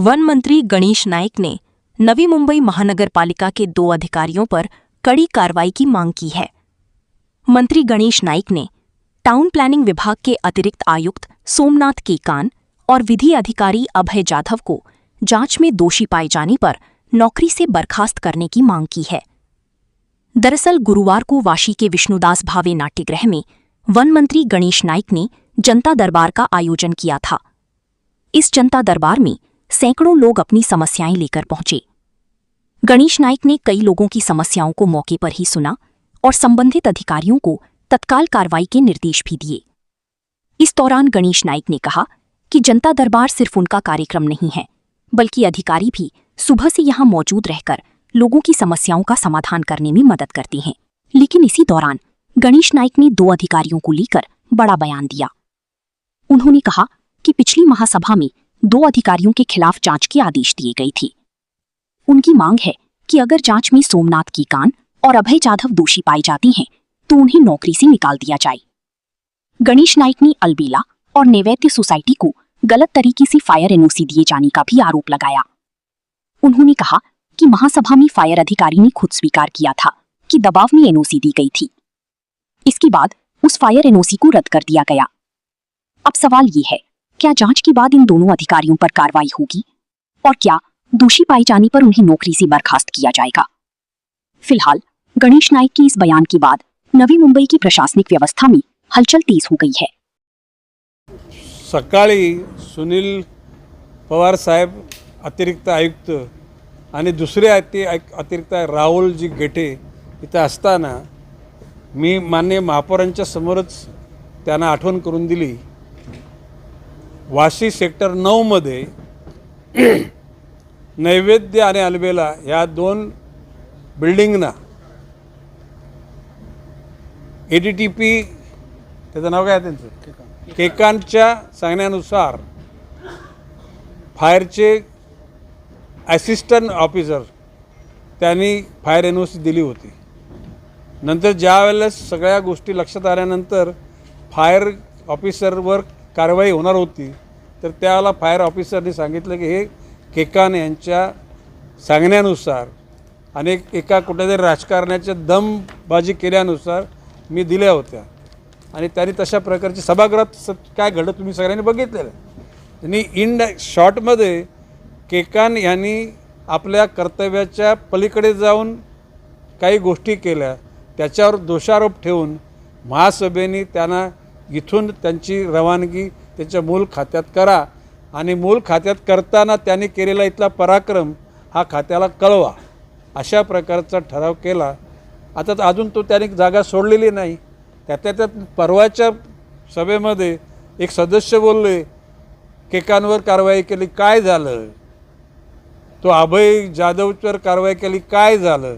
One मंत्री गणेश नाइक ने नवी मुंबई महानगर पालिका के 2 अधिकारियों पर कड़ी कार्रवाई की मांग की है। मंत्री गणेश नाइक ने टाउन प्लानिंग विभाग के अतिरिक्त आयुक्त सोमनाथ केकान और विधि अधिकारी अभय जाधव को जांच में दोषी पाए जाने पर नौकरी से बर्खास्त करने की मांग की है। दरअसल गुरुवार को वाशी के विष्णुदास भावे नाट्यगृह में वन मंत्री गणेश नाइक ने जनता दरबार का आयोजन किया था। इस जनता दरबार में सैकड़ों लोग अपनी समस्याएं लेकर पहुंचे। गणेश नाइक ने कई लोगों की समस्याओं को मौके पर ही सुना और संबंधित अधिकारियों को तत्काल कार्रवाई के निर्देश भी दिए। इस दौरान गणेश नाइक ने कहा कि जनता दरबार सिर्फ उनका कार्यक्रम नहीं है, बल्कि अधिकारी भी सुबह से यहां मौजूद रहकर लोगों की समस्याओं का समाधान करने में मदद करते हैं। लेकिन इसी दौरान गणेश नाइक ने 2 अधिकारियों को लेकर बड़ा बयान दिया। उन्होंने कहा कि पिछली महासभा में 2 अधिकारियों के खिलाफ जांच के आदेश दिए गए थे। उनकी मांग है कि अगर जांच में सोमनाथ केकान और अभय जाधव दोषी पाए जाते हैं तो उन्हें नौकरी से निकाल दिया जाए। गणेश नाइक ने अलबेला और नैवेद्य सोसाइटी को गलत तरीके से फायर एनओसी दिए जाने का भी आरोप लगाया। उन्होंने कहा कि महासभा में फायर अधिकारी ने खुद स्वीकार किया था कि दबाव में एनओसी दी गई थी। इसके बाद उस फायर एनओसी को रद्द कर दिया गया। अब सवाल ये है, क्या जांच के बाद इन दोनों अधिकारियों पर कार्रवाई होगी और क्या दोषी पाए जाने पर उन्हें नौकरी से बर्खास्त किया जाएगा? फिलहाल गणेश नाइक के इस बयान के बाद नवी मुंबई की प्रशासनिक व्यवस्था में हलचल तेज हो गई है। सकाळी सुनील पवार साहेब अतिरिक्त आयुक्त आणि दुसरे अतिरिक्त राहुलजी गेटे इथं असताना मी माननीय महापौरांच्या समोरच त्यांना आठवण करून दिली। वाशी सेक्टर 9 मध्ये नैवेद्य आणि अलबेला या 2 बिल्डिंगना एडीटीपी त्याचं नाव काय त्यांचं केकांच्या सांगण्यानुसार फायरचे असिस्टंट ऑफिसर त्यांनी फायर एनओसी दिली होती। नंतर ज्या वेळेस सगळ्या गोष्टी लक्षात आल्यानंतर फायर ऑफिसरवर कारवाई होणार होती, तर त्याला फायर ऑफिसरने सांगितलं की हे केकान यांच्या सांगण्यानुसार आणि एका कुठेतरी राजकारण्याच्या दमबाजी केल्यानुसार मी दिल्या होत्या आणि त्यांनी तशा प्रकारची सभागृहात काय घडलं तुम्ही सगळ्यांनी बघितलेलं। त्यांनी शॉर्टमध्ये केकान यांनी आपल्या कर्तव्याच्या पलीकडे जाऊन काही गोष्टी केल्या, त्याच्यावर दोषारोप ठेवून महासभेने त्यांना इथून त्यांची रवानगी त्याच्या मूळ खात्यात करा आणि मूळ खात्यात करताना त्यांनी केलेला इथला पराक्रम हा खात्याला कळवा, अशा प्रकारचा ठराव केला। आता अजून तो त्यांनी जागा सोडलेली नाही। त्यात परवाच्या सभेमध्ये एक सदस्य बोलले केकांवर कारवाई केली, काय झालं? तो अभय जाधववर कारवाई केली, काय झालं?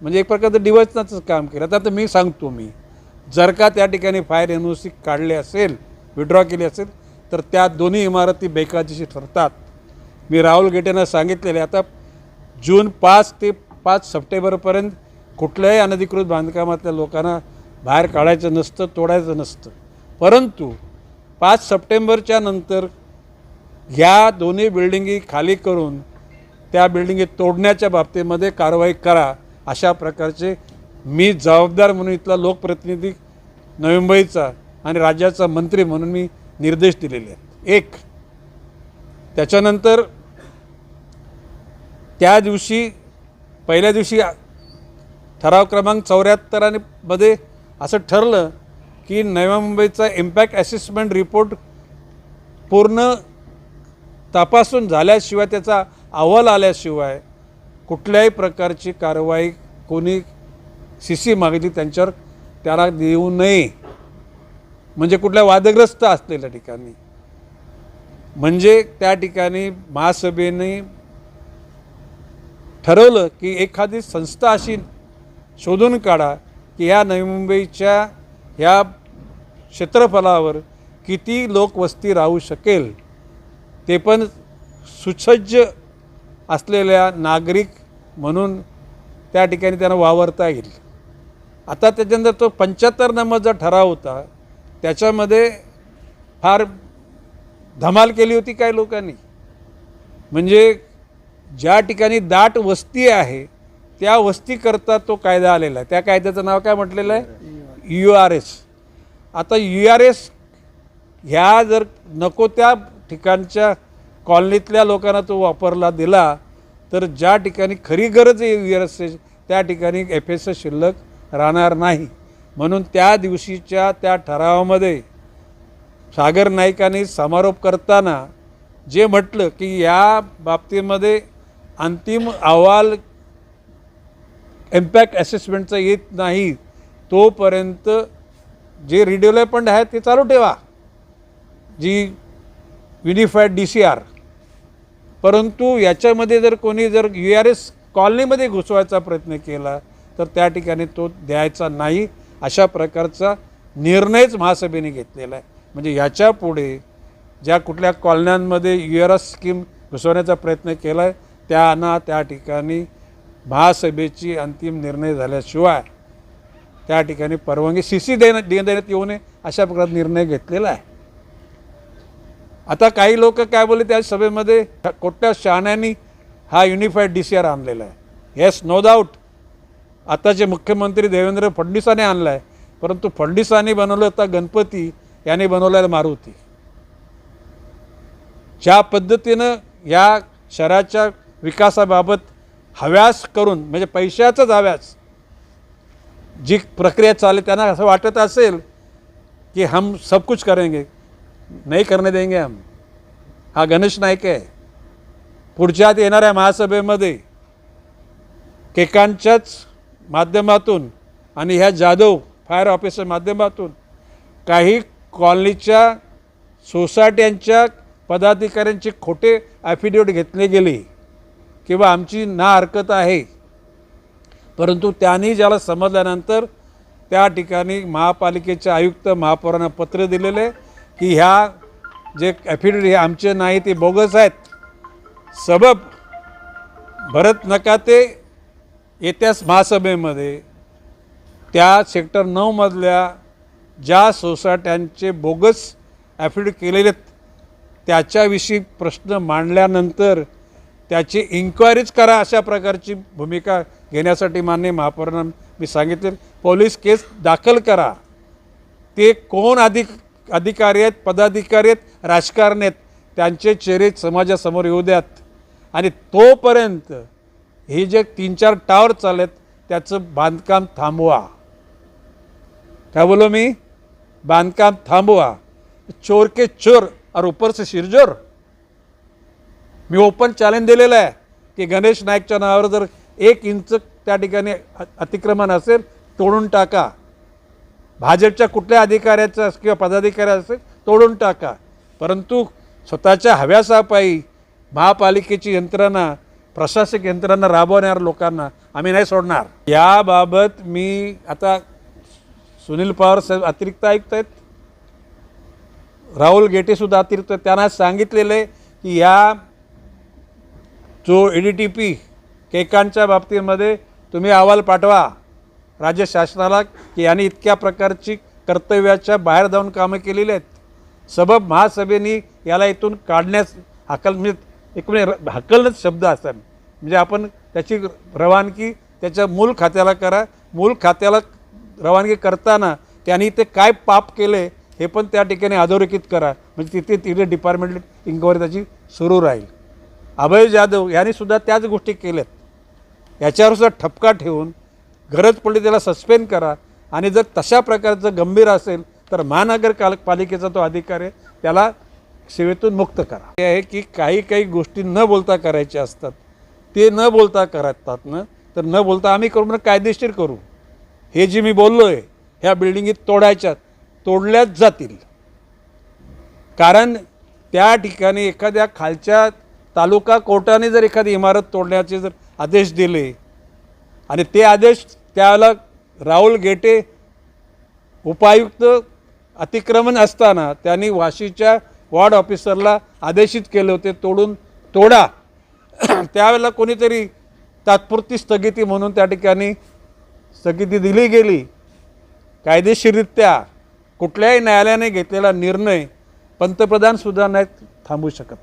म्हणजे एक प्रकारचं डिवचनाचं काम केलं। आता मी सांगतो, जर का त्या ठिकाणी फायर एनओसी काढले असेल, विड्रॉ केली असेल, तर त्या दोन्ही इमारती बेकायदेशीर ठरतात। मी राहुल गेटेंना सांगितलेले आता जून 5 ते 5 सप्टेंबरपर्यंत कुठल्याही अनधिकृत बांधकामातल्या लोकांना बाहेर काढायचं नसतं, तोडायचं नसतं, परंतु 5 सप्टेंबरच्या नंतर ह्या दोन्ही बिल्डिंगी खाली करून त्या बिल्डिंगी तोडण्याच्या बाबतीमध्ये कारवाई करा, अशा प्रकारचे मी जबाबदार म्हणून इथला लोकप्रतिनिधी नवी मुंबईचा आणि राज्याचा मंत्री म्हणून मी निर्देश दिलेले आहेत। त्याच्यानंतर त्या दिवशी पहिल्या दिवशी ठराव क्रमांक 74 मध्ये असं ठरलं की नवी मुंबईचा इम्पॅक्ट असेसमेंट रिपोर्ट पूर्ण तपासून झाल्याशिवाय, त्याचा अहवाल आल्याशिवाय कुठल्याही प्रकारची कारवाई कोणी सीसी मागितली त्यांच्यावर त्याला देऊ नये, म्हणजे कुठल्या वादग्रस्त असलेल्या ठिकाणी। म्हणजे त्या ठिकाणी महासभेने ठरवलं की एखादी संस्था अशी शोधून काढा की ह्या नवी मुंबईच्या ह्या क्षेत्रफळावर किती लोकवस्ती राहू शकेल, ते पण सुसज्ज असलेल्या नागरिक म्हणून त्या ठिकाणी त्यांना वावरता येईल। आता त्याच्यानंतर तो 75 नंबरचा ठराव होता, त्याच्यामध्ये फार धमाल केली होती काही लोकांनी। म्हणजे ज्या ठिकाणी दाट वस्ती आहे त्या वस्तीकरता तो कायदा आलेला आहे. त्या कायद्याचं नाव काय म्हटलेलं आहे? URS. आता URS ह्या जर नको त्या ठिकाणच्या कॉलनीतल्या लोकांना तो वापरला दिला तर ज्या ठिकाणी खरी गरज आहे URS त्या ठिकाणी FS शिल्लक राहणार नाही. म्हणून त्या दिवशीच्या त्या ठरावामध्ये सागर नाईकांनी समारोप करताना जे म्हटलं की या बाबतीमध्ये अंतिम अहवाल इम्पॅक्ट असेसमेंटचा येत नाही तोपर्यंत जे रिडेव्हलपमेंट आहे ते चालू ठेवा, जी युनिफाईड DCR. परंतु याच्यामध्ये जर कोणी जर URS कॉलनीमध्ये घुसवायचा प्रयत्न केला तर त्या ठिकाणी तो द्यायचा नाही, अशा प्रकारचा निर्णयच महासभेने घेतलेला आहे. म्हणजे याच्या पुढे ज्या कुठल्या कॉलन्यांमध्ये URS स्कीम घुसवण्याचा प्रयत्न केला आहे त्यांना त्या ठिकाणी महासभेची अंतिम निर्णय झाल्याशिवाय त्या ठिकाणी परवानगी CC देण्यात येऊ नये अशा प्रकारचा निर्णय घेतलेला आहे. आता काही लोक काय बोलले त्या सभेमध्ये, कोट्या शहाण्यांनी हा युनिफाईड DCR आणलेला आहे. Yes, no doubt. आताचे मुख्यमंत्री देवेंद्र फडणवीसांनी आणला आहे, परंतु फडणवीसांनी बनवलं होता गणपती, याने बनवलेला मारुती. ज्या पद्धतीनं या शहराच्या विकासाबाबत हव्यास करून, म्हणजे पैशाचाच हव्यास जी प्रक्रिया चालली, त्यांना असं वाटत असेल की हम सब कुछ करेंगे, नहीं करने देंगे हम. हा गणेश नाईक आहे. पुढच्यात येणाऱ्या महासभेमध्ये केकांच्याच माध्यमातून आणि ह्या जाधव फायर ऑफिसच्या माध्यमातून काही कॉलनीच्या सोसायट्यांच्या पदाधिकाऱ्यांचे खोटे ॲफिडेविट घेतले गेले किंवा आमची ना हरकत आहे, परंतु त्यांनी ज्याला समजल्यानंतर त्या ठिकाणी महापालिकेचे आयुक्त महापौरांना पत्र दिलेले की ह्या जे ॲफिडेविट हे आमचे नाही, ते बोगस आहेत. सबब भरत नकाते येत्या महासभेमध्ये त्या सेक्टर 9 मधल्या ज्या सोसायट्यांचे बोगस ॲफिडेविट केलेले त्याच्याविषयी प्रश्न मांडल्यानंतर त्याची इन्क्वायरीच करा, अशा प्रकारची भूमिका घेण्यासाठी माननीय महापौरांना मी सांगितले. पोलीस केस दाखल करा. ते कोण अधिकारी आहेत, पदाधिकारी आहेत, राजकारणी आहेत, त्यांचे चेहरे समाजासमोर येऊ द्यात. आणि तोपर्यंत हे जे 3-4 टावर चाललेत त्याचं बांधकाम थांबवा. काय बोलो मी? बांधकाम थांबवा. चोर के चोर और ऊपर से शिरजोर. मी ओपन चॅलेंज दिलेलं आहे की गणेश नाईकच्या नावावर जर 1 इंच त्या ठिकाणी अतिक्रमण असेल तोडून टाका. भाजपच्या कुठल्या अधिकाऱ्याचं किंवा पदाधिकारी असेल तोडून टाका. परंतु स्वतःच्या हव्यासापायी महापालिकेची यंत्रणा, प्रशासक यंत्रणा राबवणाऱ्या लोकांना आम्ही नाही सोडणार. याबाबत मी आता सुनील पवार साहेब अतिरिक्त आयुक्त आहेत, राहुल गेटेसुद्धा अतिरिक्त, त्यांना सांगितलेलं आहे की या जो EDTP केकांच्या बाबतीमध्ये तुम्ही अहवाल पाठवा राज्य शासनाला की यांनी इतक्या प्रकारची कर्तव्याच्या बाहेर जाऊन कामं केलेली आहेत. सबब महासभेने याला इथून काढण्यास हकलच शब्द असतात. म्हणजे आपण त्याची रवानगी त्याच्या मूळ खात्याला करा. मूळ खात्याला रवानगी करताना त्यांनी ते काय पाप केले हे पण त्या ठिकाणी अधोरेखित करा. म्हणजे तिथे डिपार्टमेंटल इन्क्वायरी त्याची सुरू राहील. अभय जाधव यांनी सुद्धा त्याच गोष्टी केल्यात. याच्यावर सुद्धा ठपका ठेवून गरज पडली त्याला सस्पेंड करा. आणि जर तशा प्रकारचं गंभीर असेल तर महानगरपालिकेचा तो अधिकारी आहे त्याला सेवेतून मुक्त करा. हे आहे की काही गोष्टी न बोलता करायच्या असतात, ते न बोलता करतात ना, तर न बोलता आम्ही करू, कायदेशीर करू. हे जे मी बोललो आहे ह्या बिल्डिंगी तोडल्याच जातील. कारण त्या ठिकाणी एखाद्या खालच्या तालुका कोर्टाने जर एखादी इमारत तोडण्याचे जर आदेश दिले आणि ते आदेश त्याला राहुल गेटे उपायुक्त अतिक्रमण असताना त्यांनी वाशीच्या वॉर्ड ऑफिसरला आदेशित केले होते तोडा. त्यावेळेला कोणीतरी तात्पुरती स्थगिती म्हणून त्या ठिकाणी स्थगिती दिली गेली. कायदेशीररित्या कुठल्याही न्यायालयाने घेतलेला निर्णय पंतप्रधानसुद्धा नाही थांबवू शकत.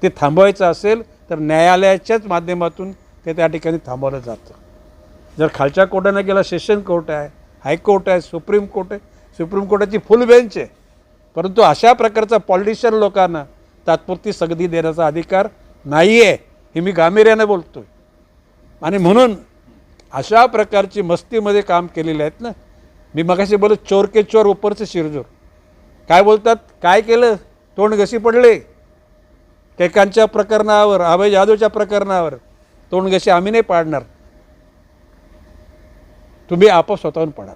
ते थांबवायचं असेल तर न्यायालयाच्याच माध्यमातून ते त्या ठिकाणी थांबवलं जातं. जर खालच्या कोर्टानं गेला, सेशन कोर्ट आहे, हायकोर्ट आहे, सुप्रीम कोर्ट आहे, सुप्रीम कोर्टाची फुल बेंच आहे, परंतु अशा प्रकारचा पॉलिटिशियन लोकांना तात्पुरती स्थगिती देण्याचा अधिकार नाही आहे, हे मी गांभीर्याने बोलतो आहे. आणि म्हणून अशा प्रकारची मस्तीमध्ये काम केलेले आहेत ना. मी मगाशी बोलत चोर के चोर ऊपर से शिरजोर. काय बोलतात, काय केलं, तोंड घसी पडले. केकांच्या प्रकरणावर, अभय जाधवच्या प्रकरणावर तोंड घसी आम्ही नाही पाडणार, तुम्ही आपोआप स्वतःहून पडाल.